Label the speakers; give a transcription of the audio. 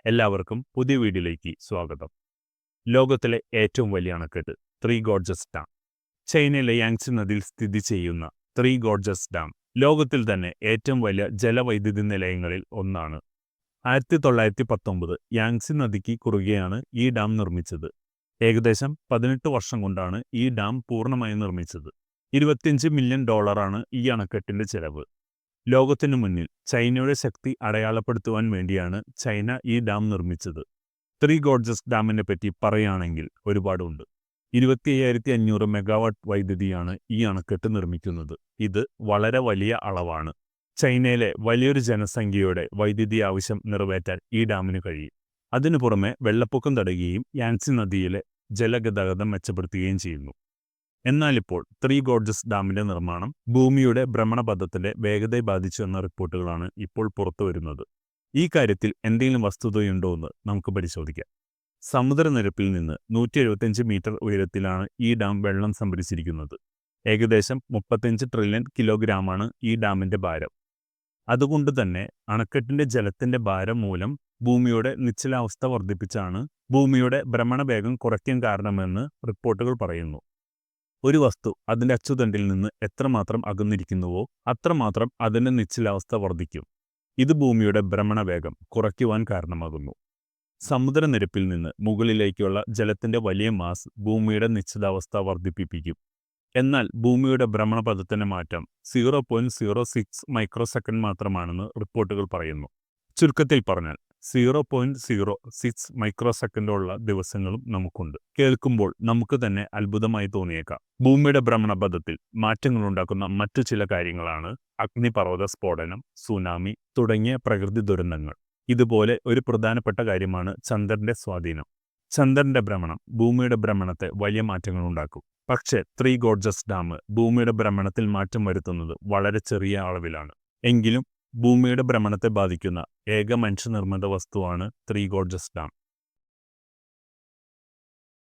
Speaker 1: എല്ലാവർക്കും പുതിയ വീഡിയോയിലേക്ക് സ്വാഗതം. ലോകത്തിലെ ഏറ്റവും വലിയ അണക്കെട്ട് ത്രീ ഗോർജസ് ഡാം. ചൈനയിലെ യാങ്സി നദിയിൽ സ്ഥിതി ചെയ്യുന്ന ത്രീ ഗോർജസ് ഡാം ലോകത്തിൽ തന്നെ ഏറ്റവും വലിയ ജലവൈദ്യുതി നിലയങ്ങളിൽ ഒന്നാണ്. 1919 യാങ്സി നദിക്ക് കുറുകെയാണ് ഈ ഡാം നിർമ്മിച്ചത്. ഏകദേശം 18 വർഷം കൊണ്ടാണ് ഈ ഡാം പൂർണ്ണമായും നിർമ്മിച്ചത്. $25 മില്യൺ ഈ അണക്കെട്ടിന്റെ ചെലവ്. ലോകത്തിനു മുന്നിൽ ചൈനയുടെ ശക്തി അടയാളപ്പെടുത്തുവാൻ വേണ്ടിയാണ് ചൈന ഈ ഡാം നിർമ്മിച്ചത്. ത്രീ ഗോർജസ് ഡാമിനെ പറ്റി പറയുകയാണെങ്കിൽ ഒരുപാടുണ്ട്. 25,500 മെഗാവാട്ട് വൈദ്യുതിയാണ് ഈ അണക്കെട്ട് നിർമ്മിക്കുന്നത്. ഇത് വളരെ വലിയ അളവാണ്. ചൈനയിലെ വലിയൊരു ജനസംഖ്യയുടെ വൈദ്യുതി ആവശ്യം നിറവേറ്റാൻ ഈ ഡാമിന് കഴിയും. അതിനു പുറമെ വെള്ളപ്പൊക്കം തടയുകയും യാൻസി നദിയിലെ ജലഗതാഗതം മെച്ചപ്പെടുത്തുകയും ചെയ്യുന്നു. എന്നാലിപ്പോൾ ത്രീ ഗോർജസ് ഡാമിന്റെ നിർമ്മാണം ഭൂമിയുടെ ഭ്രമണപഥത്തിന്റെ വേഗതയെ ബാധിച്ചു എന്ന റിപ്പോർട്ടുകളാണ് ഇപ്പോൾ പുറത്തുവരുന്നത്. ഈ കാര്യത്തിൽ എന്തെങ്കിലും വസ്തുതയുണ്ടോ എന്ന് നമുക്ക് പരിശോധിക്കാം. സമുദ്രനിരപ്പിൽ നിന്ന് 175 മീറ്റർ ഉയരത്തിലാണ് ഈ ഡാം വെള്ളം സംഭരിച്ചിരിക്കുന്നത്. ഏകദേശം 35 ട്രില്യൺ കിലോഗ്രാമാണ് ഈ ഡാമിന്റെ ഭാരം. അതുകൊണ്ട് തന്നെ അണക്കെട്ടിന്റെ ജലത്തിന്റെ ഭാരം മൂലം ഭൂമിയുടെ നിശ്ചലാവസ്ഥ വർദ്ധിപ്പിച്ചാണ് ഭൂമിയുടെ ഭ്രമണവേഗം കുറയ്ക്കാൻ കാരണമെന്ന് റിപ്പോർട്ടുകൾ പറയുന്നു. ഒരു വസ്തു അതിൻ്റെ അച്ചുതണ്ടിൽ നിന്ന് എത്രമാത്രം അകന്നിരിക്കുന്നുവോ അത്രമാത്രം അതിൻ്റെ നിശ്ചലാവസ്ഥ വർദ്ധിക്കും. ഇത് ഭൂമിയുടെ ഭ്രമണവേഗം കുറയ്ക്കുവാൻ കാരണമാകുന്നു. സമുദ്രനിരപ്പിൽ നിന്ന് മുകളിലേക്കുള്ള ജലത്തിൻ്റെ വലിയ മാസ് ഭൂമിയുടെ നിശ്ചലാവസ്ഥ വർദ്ധിപ്പിക്കും. എന്നാൽ ഭൂമിയുടെ ഭ്രമണപഥത്തിൻ്റെ മാറ്റം 0.06 മൈക്രോ സെക്കൻഡ് മാത്രമാണെന്ന് റിപ്പോർട്ടുകൾ പറയുന്നു. ചുരുക്കത്തിൽ പറഞ്ഞാൽ 0.06 മൈക്രോ സെക്കൻഡുള്ള ദിവസങ്ങളും നമുക്കുണ്ട്. കേൾക്കുമ്പോൾ നമുക്ക് തന്നെ അത്ഭുതമായി തോന്നിയേക്കാം. ഭൂമിയുടെ ഭ്രമണപഥത്തിൽ മാറ്റങ്ങളുണ്ടാക്കുന്ന മറ്റു ചില കാര്യങ്ങളാണ് അഗ്നിപർവ്വത സ്ഫോടനം, സുനാമി തുടങ്ങിയ പ്രകൃതി ദുരന്തങ്ങൾ. ഇതുപോലെ ഒരു പ്രധാനപ്പെട്ട കാര്യമാണ് ചന്ദ്രന്റെ സ്വാധീനം. ചന്ദ്രന്റെ ഭ്രമണം ഭൂമിയുടെ ഭ്രമണത്തെ വലിയ മാറ്റങ്ങൾ ഉണ്ടാക്കും. പക്ഷേ ത്രീ ഗോർജസ് ഡാം ഭൂമിയുടെ ഭ്രമണത്തിൽ മാറ്റം വരുത്തുന്നത് വളരെ ചെറിയ അളവിലാണ്. എങ്കിലും ഭൂമിയുടെ ഭ്രമണത്തെ ബാധിക്കുന്ന ഏക മനുഷ്യനിർമ്മിത വസ്തുവാണ് ത്രീ ഗോർജസ് ഡാം.